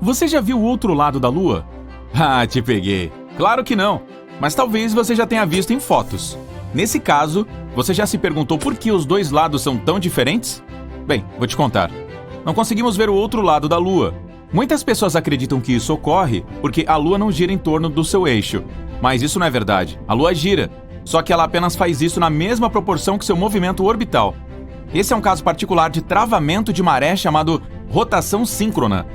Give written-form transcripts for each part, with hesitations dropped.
Você já viu o outro lado da Lua? Ah, te peguei. Claro que não, mas talvez você já tenha visto em fotos. Nesse caso, você já se perguntou por que os dois lados são tão diferentes? Bem, vou te contar. Não conseguimos ver o outro lado da Lua. Muitas pessoas acreditam que isso ocorre porque a Lua não gira em torno do seu eixo. Mas isso não é verdade. A Lua gira, só que ela apenas faz isso na mesma proporção que seu movimento orbital. Esse é um caso particular de travamento de maré chamado rotação síncrona.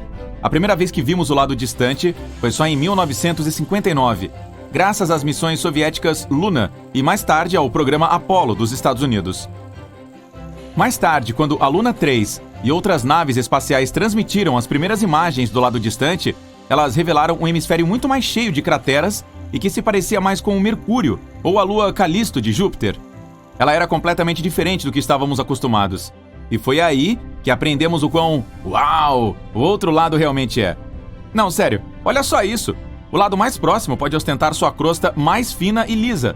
A primeira vez que vimos o lado distante foi só em 1959, graças às missões soviéticas Luna e mais tarde ao programa Apollo dos Estados Unidos. Mais tarde, quando a Luna 3 e outras naves espaciais transmitiram as primeiras imagens do lado distante, elas revelaram um hemisfério muito mais cheio de crateras e que se parecia mais com o Mercúrio ou a Lua Calisto de Júpiter. Ela era completamente diferente do que estávamos acostumados. E foi aí que aprendemos o quão uau o outro lado realmente é. Não, sério, olha só isso. O lado mais próximo pode ostentar sua crosta mais fina e lisa.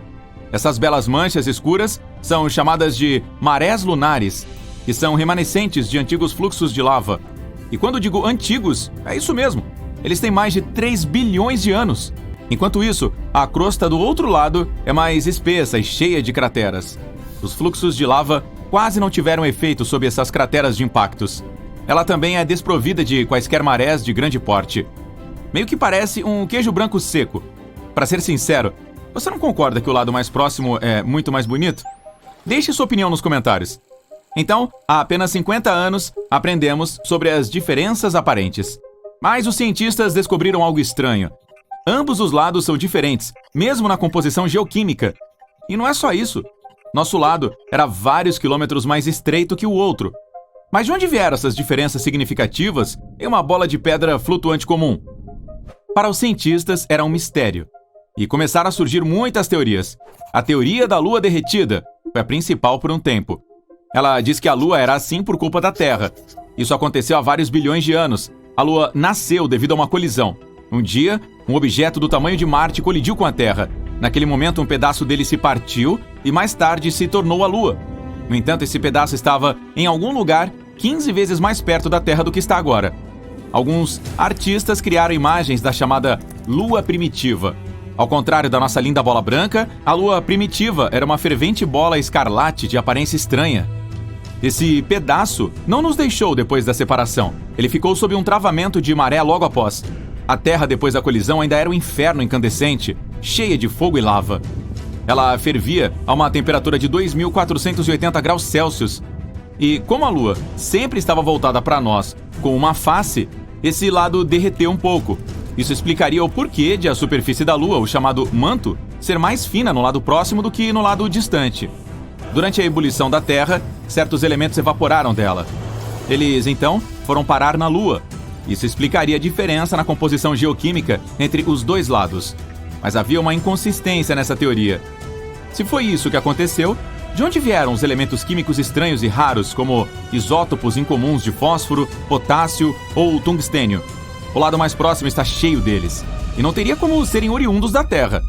Essas belas manchas escuras são chamadas de marés lunares, que são remanescentes de antigos fluxos de lava. E quando digo antigos, é isso mesmo. Eles têm mais de 3 bilhões de anos. Enquanto isso, a crosta do outro lado é mais espessa e cheia de crateras. Os fluxos de lava quase não tiveram efeito sobre essas crateras de impactos. Ela também é desprovida de quaisquer marés de grande porte. Meio que parece um queijo branco seco. Para ser sincero, você não concorda que o lado mais próximo é muito mais bonito? Deixe sua opinião nos comentários. Então, há apenas 50 anos, aprendemos sobre as diferenças aparentes. Mas os cientistas descobriram algo estranho. Ambos os lados são diferentes, mesmo na composição geoquímica. E não é só isso. Nosso lado era vários quilômetros mais estreito que o outro. Mas de onde vieram essas diferenças significativas em uma bola de pedra flutuante comum? Para os cientistas, era um mistério. E começaram a surgir muitas teorias. A teoria da Lua derretida foi a principal por um tempo. Ela diz que a Lua era assim por culpa da Terra. Isso aconteceu há vários bilhões de anos. A Lua nasceu devido a uma colisão. Um dia, um objeto do tamanho de Marte colidiu com a Terra. Naquele momento, um pedaço dele se partiu e mais tarde se tornou a Lua. No entanto, esse pedaço estava em algum lugar 15 vezes mais perto da Terra do que está agora. Alguns artistas criaram imagens da chamada Lua primitiva. Ao contrário da nossa linda bola branca, a Lua primitiva era uma fervente bola escarlate de aparência estranha. Esse pedaço não nos deixou depois da separação. Ele ficou sob um travamento de maré logo após. A Terra, depois da colisão, ainda era um inferno incandescente, cheia de fogo e lava. Ela fervia a uma temperatura de 2.480 graus Celsius. E como a Lua sempre estava voltada para nós com uma face, esse lado derreteu um pouco. Isso explicaria o porquê de a superfície da Lua, o chamado manto, ser mais fina no lado próximo do que no lado distante. Durante a ebulição da Terra, certos elementos evaporaram dela. Eles, então, foram parar na Lua. Isso explicaria a diferença na composição geoquímica entre os dois lados. Mas havia uma inconsistência nessa teoria. Se foi isso que aconteceu, de onde vieram os elementos químicos estranhos e raros, como isótopos incomuns de fósforo, potássio ou tungstênio? O lado mais próximo está cheio deles, e não teria como serem oriundos da Terra.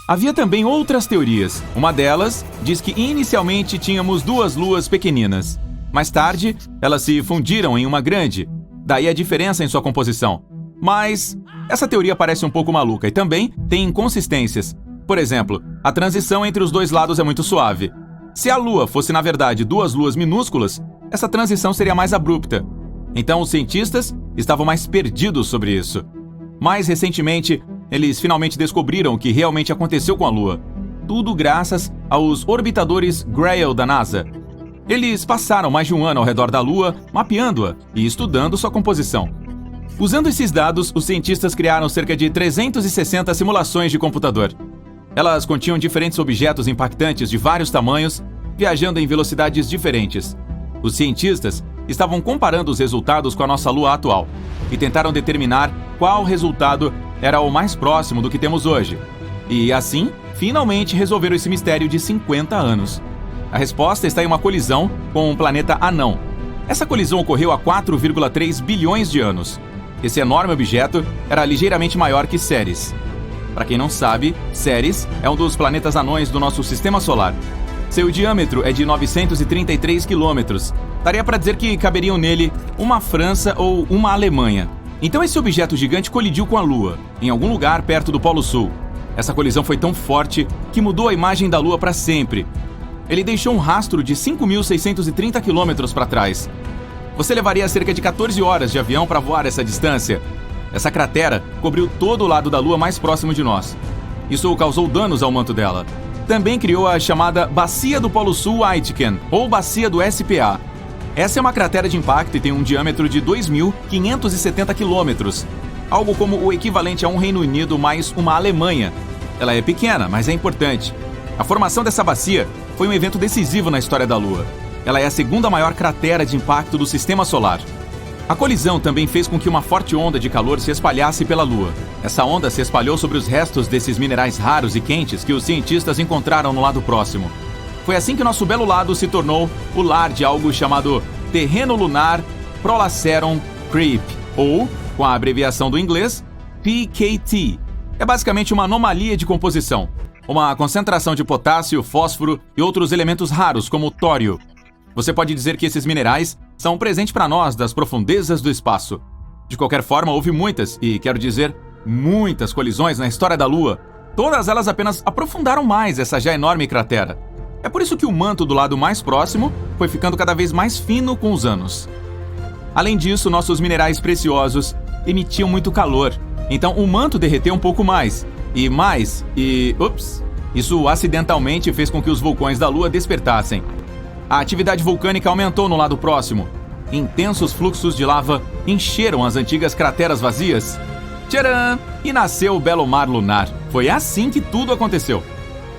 Havia também outras teorias. Uma delas diz que inicialmente tínhamos duas luas pequeninas. Mais tarde, elas se fundiram em uma grande, daí a diferença em sua composição. Mas essa teoria parece um pouco maluca e também tem inconsistências. Por exemplo, a transição entre os dois lados é muito suave. Se a Lua fosse, na verdade, duas luas minúsculas, essa transição seria mais abrupta. Então, os cientistas estavam mais perdidos sobre isso. Mais recentemente, eles finalmente descobriram o que realmente aconteceu com a Lua. Tudo graças aos orbitadores Grail da NASA. Eles passaram mais de um ano ao redor da Lua, mapeando-a e estudando sua composição. Usando esses dados, os cientistas criaram cerca de 360 simulações de computador. Elas continham diferentes objetos impactantes de vários tamanhos, viajando em velocidades diferentes. Os cientistas estavam comparando os resultados com a nossa Lua atual e tentaram determinar qual resultado era o mais próximo do que temos hoje. E assim, finalmente resolveram esse mistério de 50 anos. A resposta está em uma colisão com um planeta anão. Essa colisão ocorreu há 4,3 bilhões de anos. Esse enorme objeto era ligeiramente maior que Ceres. Para quem não sabe, Ceres é um dos planetas anões do nosso sistema solar. Seu diâmetro é de 933 quilômetros. Daria para dizer que caberiam nele uma França ou uma Alemanha. Então esse objeto gigante colidiu com a Lua, em algum lugar perto do Polo Sul. Essa colisão foi tão forte que mudou a imagem da Lua para sempre. Ele deixou um rastro de 5.630 quilômetros para trás. Você levaria cerca de 14 horas de avião para voar essa distância. Essa cratera cobriu todo o lado da Lua mais próximo de nós. Isso causou danos ao manto dela. Também criou a chamada Bacia do Polo Sul Aitken, ou Bacia do SPA. Essa é uma cratera de impacto e tem um diâmetro de 2.570 quilômetros, algo como o equivalente a um Reino Unido mais uma Alemanha. Ela é pequena, mas é importante. A formação dessa bacia foi um evento decisivo na história da Lua. Ela é a segunda maior cratera de impacto do Sistema Solar. A colisão também fez com que uma forte onda de calor se espalhasse pela Lua. Essa onda se espalhou sobre os restos desses minerais raros e quentes que os cientistas encontraram no lado próximo. Foi assim que nosso belo lado se tornou o lar de algo chamado Terreno Lunar Prolaceron Creep, ou, com a abreviação do inglês, PKT. É basicamente uma anomalia de composição, uma concentração de potássio, fósforo e outros elementos raros, como o tório. Você pode dizer que esses minerais são um presente para nós das profundezas do espaço. De qualquer forma, houve muitas, e quero dizer, muitas colisões na história da Lua. Todas elas apenas aprofundaram mais essa já enorme cratera. É por isso que o manto do lado mais próximo foi ficando cada vez mais fino com os anos. Além disso, nossos minerais preciosos emitiam muito calor, então o manto derreteu um pouco mais. Isso acidentalmente fez com que os vulcões da Lua despertassem. A atividade vulcânica aumentou no lado próximo. Intensos fluxos de lava encheram as antigas crateras vazias. Tcharam! E nasceu o belo mar lunar. Foi assim que tudo aconteceu.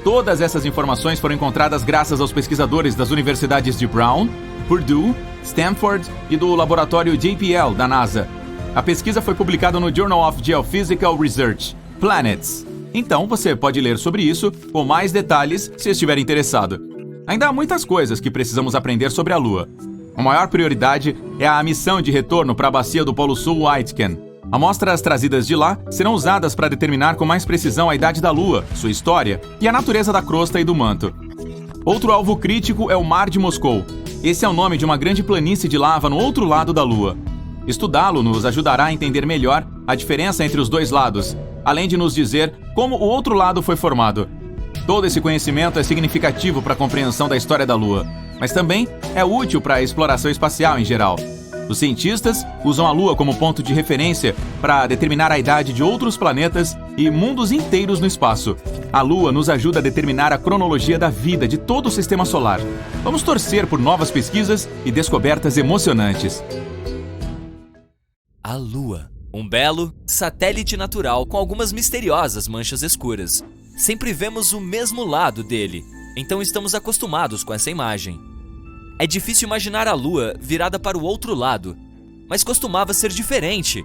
Todas essas informações foram encontradas graças aos pesquisadores das universidades de Brown, Purdue, Stanford e do laboratório JPL da NASA. A pesquisa foi publicada no Journal of Geophysical Research, Planets. Então você pode ler sobre isso com mais detalhes se estiver interessado. Ainda há muitas coisas que precisamos aprender sobre a Lua. A maior prioridade é a missão de retorno para a bacia do Polo Sul Aitken. Amostras trazidas de lá serão usadas para determinar com mais precisão a idade da Lua, sua história e a natureza da crosta e do manto. Outro alvo crítico é o Mar de Moscou. Esse é o nome de uma grande planície de lava no outro lado da Lua. Estudá-lo nos ajudará a entender melhor a diferença entre os dois lados, além de nos dizer como o outro lado foi formado. Todo esse conhecimento é significativo para a compreensão da história da Lua, mas também é útil para a exploração espacial em geral. Os cientistas usam a Lua como ponto de referência para determinar a idade de outros planetas e mundos inteiros no espaço. A Lua nos ajuda a determinar a cronologia da vida de todo o Sistema Solar. Vamos torcer por novas pesquisas e descobertas emocionantes. A Lua, um belo satélite natural com algumas misteriosas manchas escuras. Sempre vemos o mesmo lado dele, então estamos acostumados com essa imagem. É difícil imaginar a Lua virada para o outro lado, mas costumava ser diferente.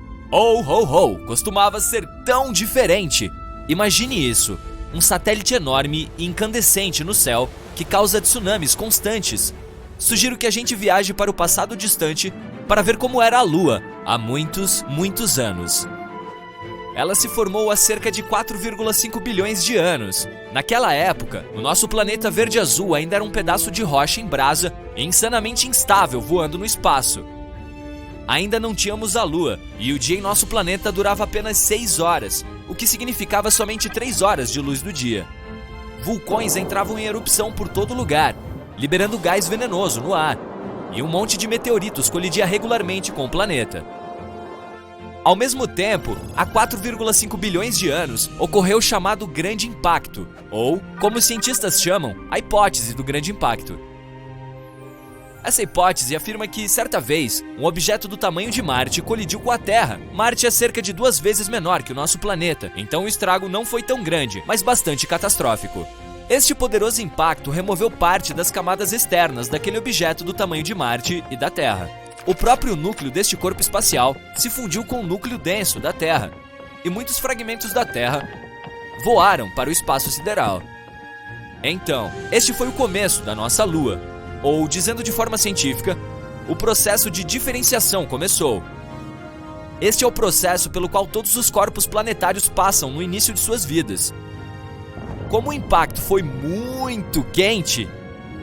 Costumava ser tão diferente. Imagine isso, um satélite enorme e incandescente no céu que causa tsunamis constantes. Sugiro que a gente viaje para o passado distante para ver como era a Lua há muitos anos. Ela se formou há cerca de 4,5 bilhões de anos. Naquela época, o nosso planeta verde-azul ainda era um pedaço de rocha em brasa e insanamente instável voando no espaço. Ainda não tínhamos a Lua, e o dia em nosso planeta durava apenas 6 horas, o que significava somente 3 horas de luz do dia. Vulcões entravam em erupção por todo lugar, liberando gás venenoso no ar, e um monte de meteoritos colidia regularmente com o planeta. Ao mesmo tempo, há 4,5 bilhões de anos, ocorreu o chamado Grande Impacto, ou, como os cientistas chamam, a hipótese do Grande Impacto. Essa hipótese afirma que, certa vez, um objeto do tamanho de Marte colidiu com a Terra. Marte é cerca de 2 vezes menor que o nosso planeta, então o estrago não foi tão grande, mas bastante catastrófico. Este poderoso impacto removeu parte das camadas externas daquele objeto do tamanho de Marte e da Terra. O próprio núcleo deste corpo espacial se fundiu com o núcleo denso da Terra, e muitos fragmentos da Terra voaram para o espaço sideral. Então, este foi o começo da nossa Lua, ou, dizendo de forma científica, o processo de diferenciação começou. Este é o processo pelo qual todos os corpos planetários passam no início de suas vidas. Como o impacto foi muito quente,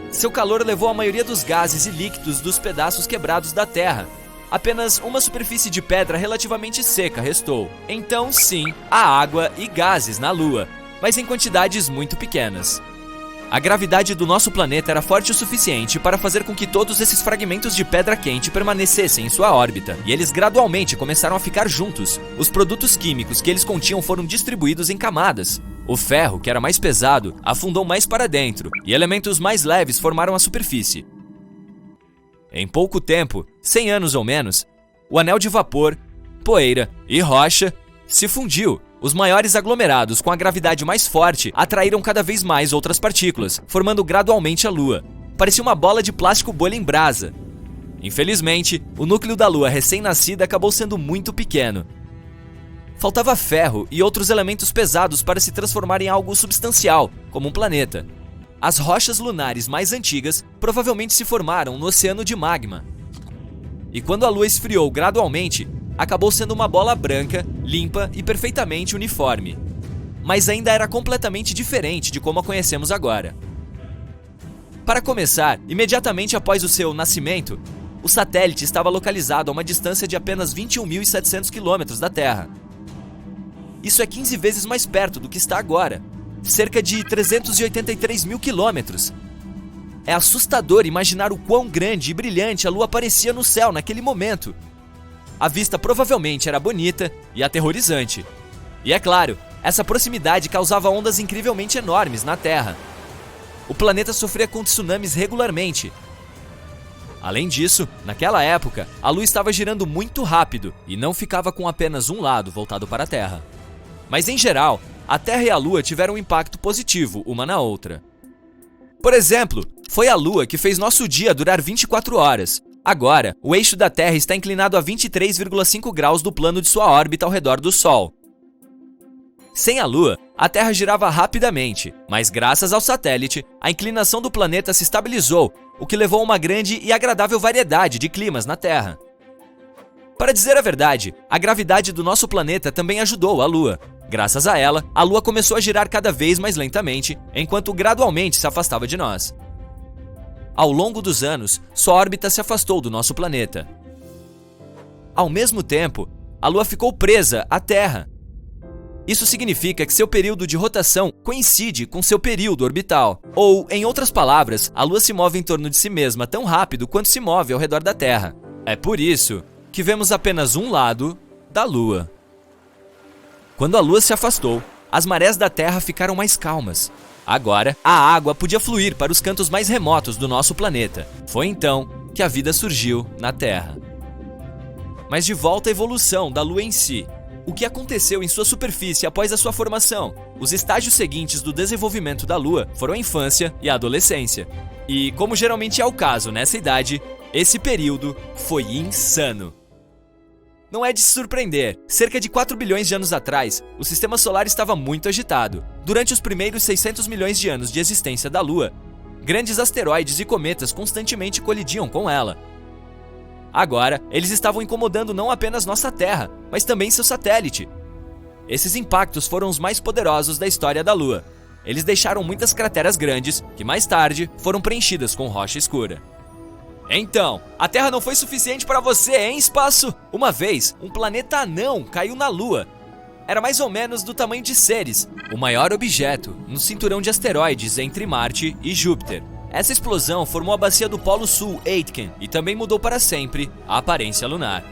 seu calor levou a maioria dos gases e líquidos dos pedaços quebrados da Terra, apenas uma superfície de pedra relativamente seca restou. Então, sim, há água e gases na Lua, mas em quantidades muito pequenas. A gravidade do nosso planeta era forte o suficiente para fazer com que todos esses fragmentos de pedra quente permanecessem em sua órbita, e eles gradualmente começaram a ficar juntos. Os produtos químicos que eles continham foram distribuídos em camadas. O ferro, que era mais pesado, afundou mais para dentro, e elementos mais leves formaram a superfície. Em pouco tempo, 100 anos ou menos, o anel de vapor, poeira e rocha se fundiu. Os maiores aglomerados com a gravidade mais forte atraíram cada vez mais outras partículas, formando gradualmente a Lua. Parecia uma bola de plástico bolha em brasa. Infelizmente, o núcleo da Lua recém-nascida acabou sendo muito pequeno. Faltava ferro e outros elementos pesados para se transformar em algo substancial, como um planeta. As rochas lunares mais antigas provavelmente se formaram no oceano de magma. E quando a Lua esfriou gradualmente, acabou sendo uma bola branca, limpa e perfeitamente uniforme. Mas ainda era completamente diferente de como a conhecemos agora. Para começar, imediatamente após o seu nascimento, o satélite estava localizado a uma distância de apenas 21.700 km da Terra. Isso é 15 vezes mais perto do que está agora, cerca de 383 mil quilômetros. É assustador imaginar o quão grande e brilhante a Lua parecia no céu naquele momento. A vista provavelmente era bonita e aterrorizante. E é claro, essa proximidade causava ondas incrivelmente enormes na Terra. O planeta sofria com tsunamis regularmente. Além disso, naquela época, a Lua estava girando muito rápido e não ficava com apenas um lado voltado para a Terra. Mas em geral, a Terra e a Lua tiveram um impacto positivo uma na outra. Por exemplo, foi a Lua que fez nosso dia durar 24 horas. Agora, o eixo da Terra está inclinado a 23,5 graus do plano de sua órbita ao redor do Sol. Sem a Lua, a Terra girava rapidamente, mas graças ao satélite, a inclinação do planeta se estabilizou, o que levou a uma grande e agradável variedade de climas na Terra. Para dizer a verdade, a gravidade do nosso planeta também ajudou a Lua. Graças a ela, a Lua começou a girar cada vez mais lentamente, enquanto gradualmente se afastava de nós. Ao longo dos anos, sua órbita se afastou do nosso planeta. Ao mesmo tempo, a Lua ficou presa à Terra. Isso significa que seu período de rotação coincide com seu período orbital. Ou, em outras palavras, a Lua se move em torno de si mesma tão rápido quanto se move ao redor da Terra. É por isso que vemos apenas um lado da Lua. Quando a Lua se afastou, as marés da Terra ficaram mais calmas. Agora, a água podia fluir para os cantos mais remotos do nosso planeta. Foi então que a vida surgiu na Terra. Mas de volta à evolução da Lua em si. O que aconteceu em sua superfície após a sua formação? Os estágios seguintes do desenvolvimento da Lua foram a infância e a adolescência. E, como geralmente é o caso nessa idade, esse período foi insano. Não é de se surpreender, cerca de 4 bilhões de anos atrás, o sistema solar estava muito agitado. Durante os primeiros 600 milhões de anos de existência da Lua, grandes asteroides e cometas constantemente colidiam com ela. Agora, eles estavam incomodando não apenas nossa Terra, mas também seu satélite. Esses impactos foram os mais poderosos da história da Lua. Eles deixaram muitas crateras grandes, que mais tarde foram preenchidas com rocha escura. Então, a Terra não foi suficiente para você, hein, espaço? Uma vez, um planeta anão caiu na Lua. Era mais ou menos do tamanho de Ceres, o maior objeto no cinturão de asteroides entre Marte e Júpiter. Essa explosão formou a bacia do Polo Sul, Aitken, e também mudou para sempre a aparência lunar.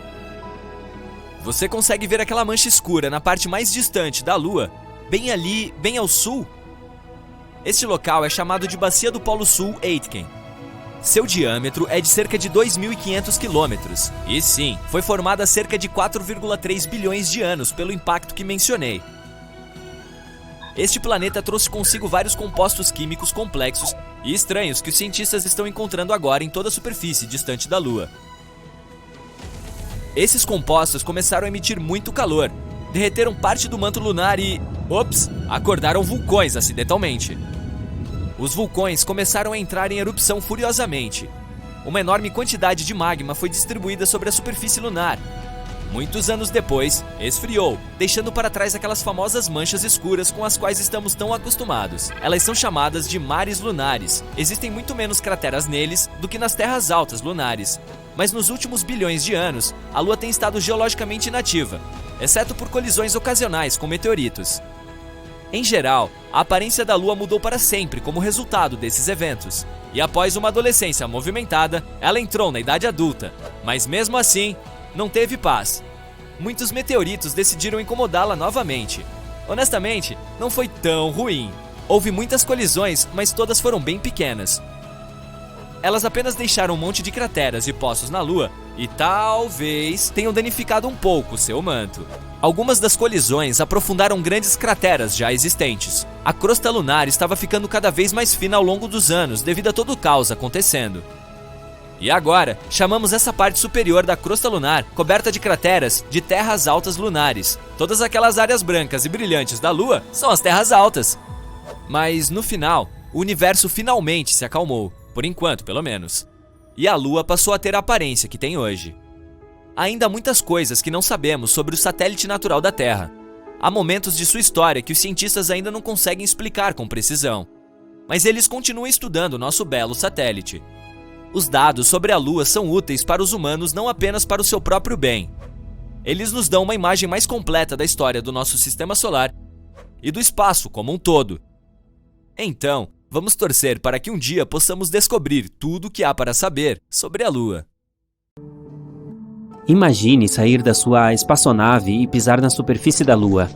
Você consegue ver aquela mancha escura na parte mais distante da Lua, bem ali, bem ao sul? Este local é chamado de Bacia do Polo Sul, Aitken. Seu diâmetro é de cerca de 2.500 quilômetros. E sim, foi formada há cerca de 4,3 bilhões de anos pelo impacto que mencionei. Este planeta trouxe consigo vários compostos químicos complexos e estranhos que os cientistas estão encontrando agora em toda a superfície distante da Lua. Esses compostos começaram a emitir muito calor, derreteram parte do manto lunar e... acordaram vulcões acidentalmente. Os vulcões começaram a entrar em erupção furiosamente. Uma enorme quantidade de magma foi distribuída sobre a superfície lunar. Muitos anos depois, esfriou, deixando para trás aquelas famosas manchas escuras com as quais estamos tão acostumados. Elas são chamadas de mares lunares. Existem muito menos crateras neles do que nas terras altas lunares. Mas nos últimos bilhões de anos, a Lua tem estado geologicamente inativa, exceto por colisões ocasionais com meteoritos. Em geral, a aparência da Lua mudou para sempre como resultado desses eventos. E após uma adolescência movimentada, ela entrou na idade adulta. Mas mesmo assim, não teve paz. Muitos meteoritos decidiram incomodá-la novamente. Honestamente, não foi tão ruim. Houve muitas colisões, mas todas foram bem pequenas. Elas apenas deixaram um monte de crateras e poços na Lua e talvez tenham danificado um pouco seu manto. Algumas das colisões aprofundaram grandes crateras já existentes. A crosta lunar estava ficando cada vez mais fina ao longo dos anos devido a todo o caos acontecendo. E agora, chamamos essa parte superior da crosta lunar, coberta de crateras, de terras altas lunares. Todas aquelas áreas brancas e brilhantes da Lua são as terras altas. Mas no final, o universo finalmente se acalmou, por enquanto pelo menos. E a Lua passou a ter a aparência que tem hoje. Há ainda muitas coisas que não sabemos sobre o satélite natural da Terra. Há momentos de sua história que os cientistas ainda não conseguem explicar com precisão. Mas eles continuam estudando nosso belo satélite. Os dados sobre a Lua são úteis para os humanos não apenas para o seu próprio bem. Eles nos dão uma imagem mais completa da história do nosso sistema solar e do espaço como um todo. Então, vamos torcer para que um dia possamos descobrir tudo o que há para saber sobre a Lua. Imagine sair da sua espaçonave e pisar na superfície da Lua.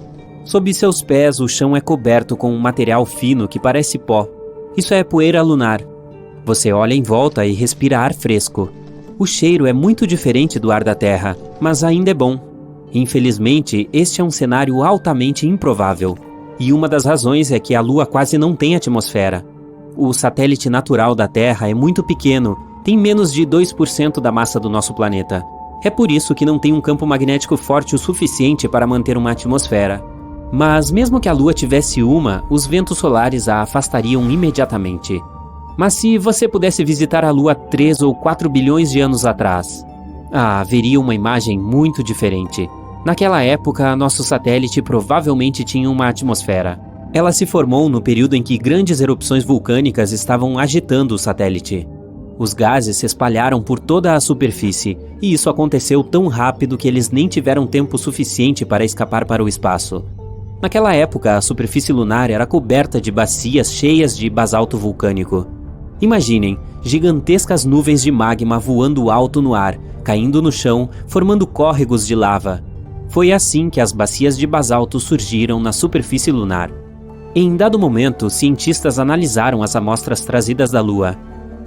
Sob seus pés, o chão é coberto com um material fino que parece pó. Isso é poeira lunar. Você olha em volta e respira ar fresco. O cheiro é muito diferente do ar da Terra, mas ainda é bom. Infelizmente, este é um cenário altamente improvável. E uma das razões é que a Lua quase não tem atmosfera. O satélite natural da Terra é muito pequeno, tem menos de 2% da massa do nosso planeta. É por isso que não tem um campo magnético forte o suficiente para manter uma atmosfera. Mas mesmo que a Lua tivesse uma, os ventos solares a afastariam imediatamente. Mas se você pudesse visitar a Lua 3 ou 4 bilhões de anos atrás, haveria uma imagem muito diferente. Naquela época, nosso satélite provavelmente tinha uma atmosfera. Ela se formou no período em que grandes erupções vulcânicas estavam agitando o satélite. Os gases se espalharam por toda a superfície, e isso aconteceu tão rápido que eles nem tiveram tempo suficiente para escapar para o espaço. Naquela época, a superfície lunar era coberta de bacias cheias de basalto vulcânico. Imaginem, gigantescas nuvens de magma voando alto no ar, caindo no chão, formando córregos de lava. Foi assim que as bacias de basalto surgiram na superfície lunar. Em dado momento, cientistas analisaram as amostras trazidas da Lua.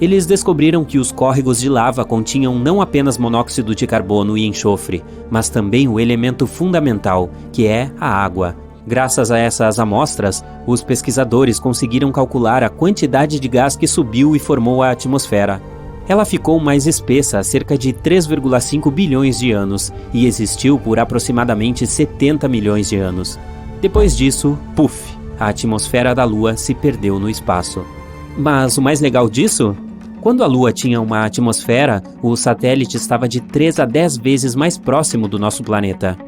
Eles descobriram que os córregos de lava continham não apenas monóxido de carbono e enxofre, mas também o elemento fundamental, que é a água. Graças a essas amostras, os pesquisadores conseguiram calcular a quantidade de gás que subiu e formou a atmosfera. Ela ficou mais espessa há cerca de 3,5 bilhões de anos e existiu por aproximadamente 70 milhões de anos. Depois disso, puf, a atmosfera da Lua se perdeu no espaço. Mas o mais legal disso? Quando a Lua tinha uma atmosfera, o satélite estava de 3 a 10 vezes mais próximo do nosso planeta.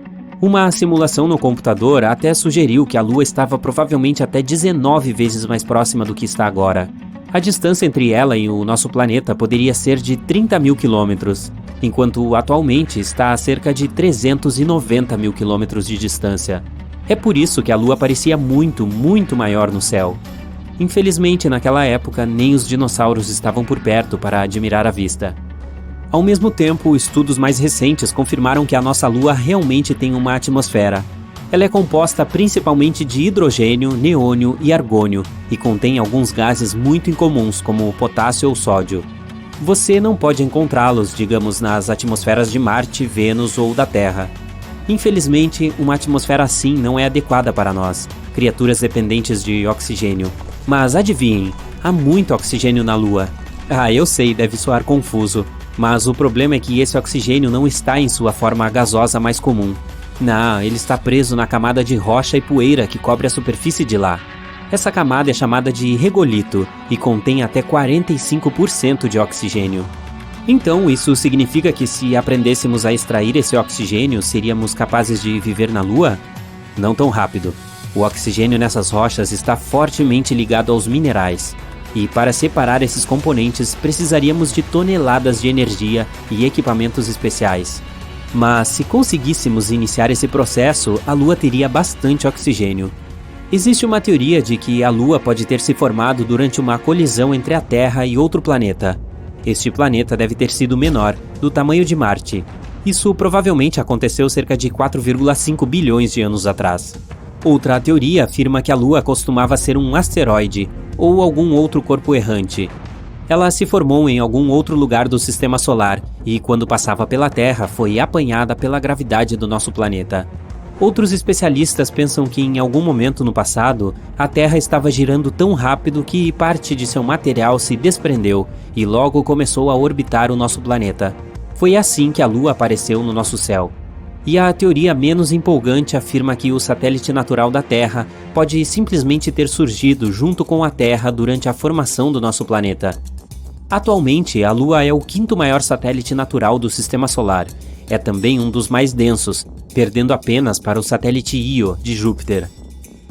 Uma simulação no computador até sugeriu que a Lua estava provavelmente até 19 vezes mais próxima do que está agora. A distância entre ela e o nosso planeta poderia ser de 30 mil quilômetros, enquanto atualmente está a cerca de 390 mil quilômetros de distância. É por isso que a Lua parecia muito, muito maior no céu. Infelizmente, naquela época, nem os dinossauros estavam por perto para admirar a vista. Ao mesmo tempo, estudos mais recentes confirmaram que a nossa Lua realmente tem uma atmosfera. Ela é composta principalmente de hidrogênio, neônio e argônio, e contém alguns gases muito incomuns, como o potássio ou sódio. Você não pode encontrá-los, digamos, nas atmosferas de Marte, Vênus ou da Terra. Infelizmente, uma atmosfera assim não é adequada para nós, criaturas dependentes de oxigênio. Mas adivinhem, há muito oxigênio na Lua. Eu sei, deve soar confuso, mas o problema é que esse oxigênio não está em sua forma gasosa mais comum. Não, ele está preso na camada de rocha e poeira que cobre a superfície de lá. Essa camada é chamada de regolito e contém até 45% de oxigênio. Então, isso significa que se aprendêssemos a extrair esse oxigênio, seríamos capazes de viver na Lua? Não tão rápido. O oxigênio nessas rochas está fortemente ligado aos minerais. E para separar esses componentes, precisaríamos de toneladas de energia e equipamentos especiais. Mas se conseguíssemos iniciar esse processo, a Lua teria bastante oxigênio. Existe uma teoria de que a Lua pode ter se formado durante uma colisão entre a Terra e outro planeta. Este planeta deve ter sido menor, do tamanho de Marte. Isso provavelmente aconteceu cerca de 4,5 bilhões de anos atrás. Outra teoria afirma que a Lua costumava ser um asteroide, ou algum outro corpo errante. Ela se formou em algum outro lugar do Sistema Solar e, quando passava pela Terra, foi apanhada pela gravidade do nosso planeta. Outros especialistas pensam que em algum momento no passado, a Terra estava girando tão rápido que parte de seu material se desprendeu e logo começou a orbitar o nosso planeta. Foi assim que a Lua apareceu no nosso céu. E a teoria menos empolgante afirma que o satélite natural da Terra pode simplesmente ter surgido junto com a Terra durante a formação do nosso planeta. Atualmente, a Lua é o quinto maior satélite natural do Sistema Solar. É também um dos mais densos, perdendo apenas para o satélite Io, de Júpiter.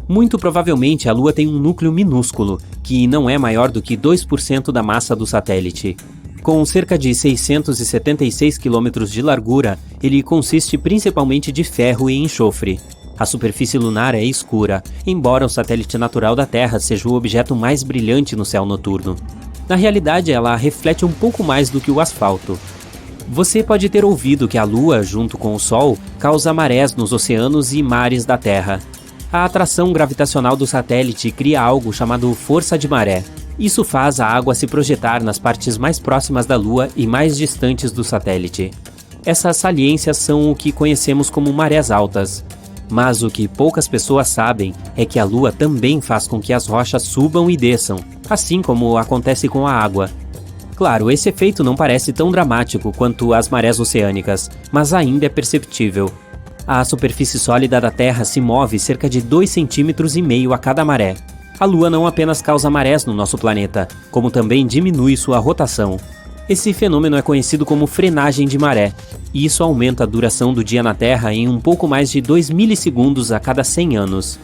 Muito provavelmente a Lua tem um núcleo minúsculo, que não é maior do que 2% da massa do satélite. Com cerca de 676 km de largura, ele consiste principalmente de ferro e enxofre. A superfície lunar é escura, embora o satélite natural da Terra seja o objeto mais brilhante no céu noturno. Na realidade, ela reflete um pouco mais do que o asfalto. Você pode ter ouvido que a Lua, junto com o Sol, causa marés nos oceanos e mares da Terra. A atração gravitacional do satélite cria algo chamado força de maré. Isso faz a água se projetar nas partes mais próximas da Lua e mais distantes do satélite. Essas saliências são o que conhecemos como marés altas. Mas o que poucas pessoas sabem é que a Lua também faz com que as rochas subam e desçam, assim como acontece com a água. Claro, esse efeito não parece tão dramático quanto as marés oceânicas, mas ainda é perceptível. A superfície sólida da Terra se move cerca de 2,5 cm a cada maré. A Lua não apenas causa marés no nosso planeta, como também diminui sua rotação. Esse fenômeno é conhecido como frenagem de maré, e isso aumenta a duração do dia na Terra em um pouco mais de 2 milissegundos a cada 100 anos.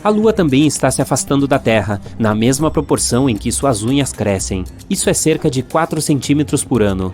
A Lua também está se afastando da Terra, na mesma proporção em que suas unhas crescem. Isso é cerca de 4 centímetros por ano.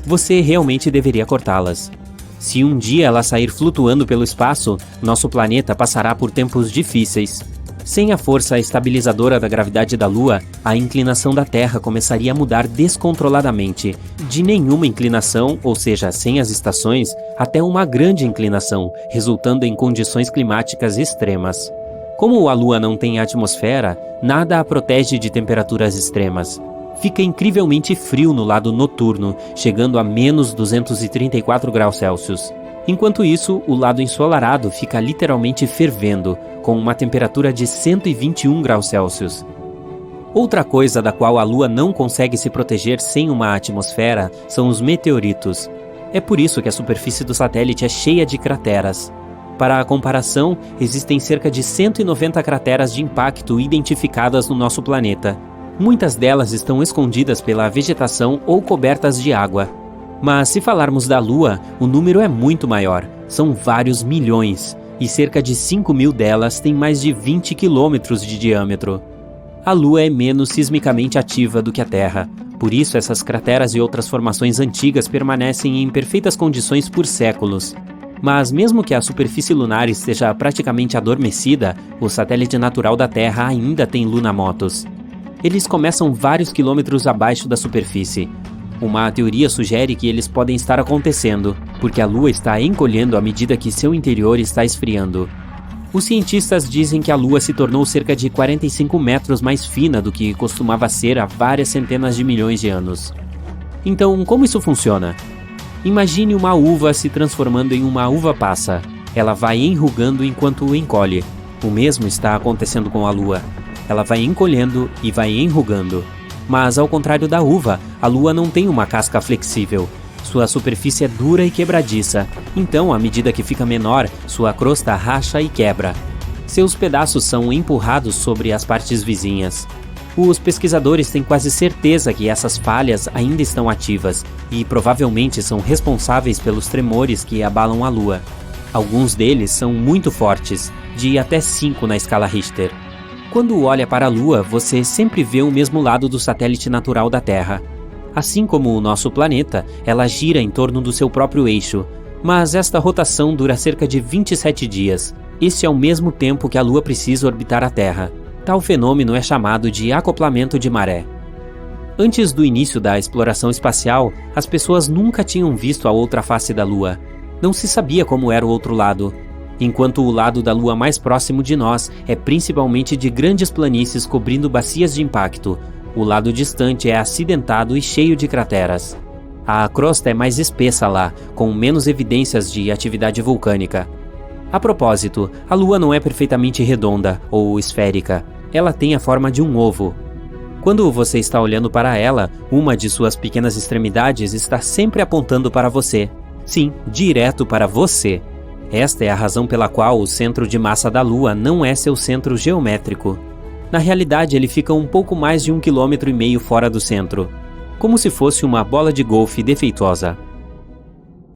Você realmente deveria cortá-las. Se um dia ela sair flutuando pelo espaço, nosso planeta passará por tempos difíceis. Sem a força estabilizadora da gravidade da Lua, a inclinação da Terra começaria a mudar descontroladamente, de nenhuma inclinação, ou seja, sem as estações, até uma grande inclinação, resultando em condições climáticas extremas. Como a Lua não tem atmosfera, nada a protege de temperaturas extremas. Fica incrivelmente frio no lado noturno, chegando a menos 234 graus Celsius. Enquanto isso, o lado ensolarado fica literalmente fervendo, com uma temperatura de 121 graus Celsius. Outra coisa da qual a Lua não consegue se proteger sem uma atmosfera são os meteoritos. É por isso que a superfície do satélite é cheia de crateras. Para a comparação, existem cerca de 190 crateras de impacto identificadas no nosso planeta. Muitas delas estão escondidas pela vegetação ou cobertas de água. Mas se falarmos da Lua, o número é muito maior, são vários milhões, e cerca de 5.000 delas têm mais de 20 quilômetros de diâmetro. A Lua é menos sismicamente ativa do que a Terra, por isso essas crateras e outras formações antigas permanecem em perfeitas condições por séculos. Mas mesmo que a superfície lunar esteja praticamente adormecida, o satélite natural da Terra ainda tem lunamotos. Eles começam vários quilômetros abaixo da superfície. Uma teoria sugere que eles podem estar acontecendo, porque a Lua está encolhendo à medida que seu interior está esfriando. Os cientistas dizem que a Lua se tornou cerca de 45 metros mais fina do que costumava ser há várias centenas de milhões de anos. Então, como isso funciona? Imagine uma uva se transformando em uma uva passa. Ela vai enrugando enquanto encolhe. O mesmo está acontecendo com a Lua. Ela vai encolhendo e vai enrugando. Mas, ao contrário da uva, a Lua não tem uma casca flexível. Sua superfície é dura e quebradiça, então, à medida que fica menor, sua crosta racha e quebra. Seus pedaços são empurrados sobre as partes vizinhas. Os pesquisadores têm quase certeza que essas falhas ainda estão ativas e provavelmente são responsáveis pelos tremores que abalam a Lua. Alguns deles são muito fortes, de até 5 na escala Richter. Quando olha para a Lua, você sempre vê o mesmo lado do satélite natural da Terra. Assim como o nosso planeta, ela gira em torno do seu próprio eixo, mas esta rotação dura cerca de 27 dias. Este é o mesmo tempo que a Lua precisa orbitar a Terra. Tal fenômeno é chamado de acoplamento de maré. Antes do início da exploração espacial, as pessoas nunca tinham visto a outra face da Lua. Não se sabia como era o outro lado. Enquanto o lado da Lua mais próximo de nós é principalmente de grandes planícies cobrindo bacias de impacto, o lado distante é acidentado e cheio de crateras. A crosta é mais espessa lá, com menos evidências de atividade vulcânica. A propósito, a Lua não é perfeitamente redonda ou esférica. Ela tem a forma de um ovo. Quando você está olhando para ela, uma de suas pequenas extremidades está sempre apontando para você. Sim, direto para você. Esta é a razão pela qual o centro de massa da Lua não é seu centro geométrico. Na realidade, ele fica um pouco mais de 1,5 km fora do centro, como se fosse uma bola de golfe defeituosa.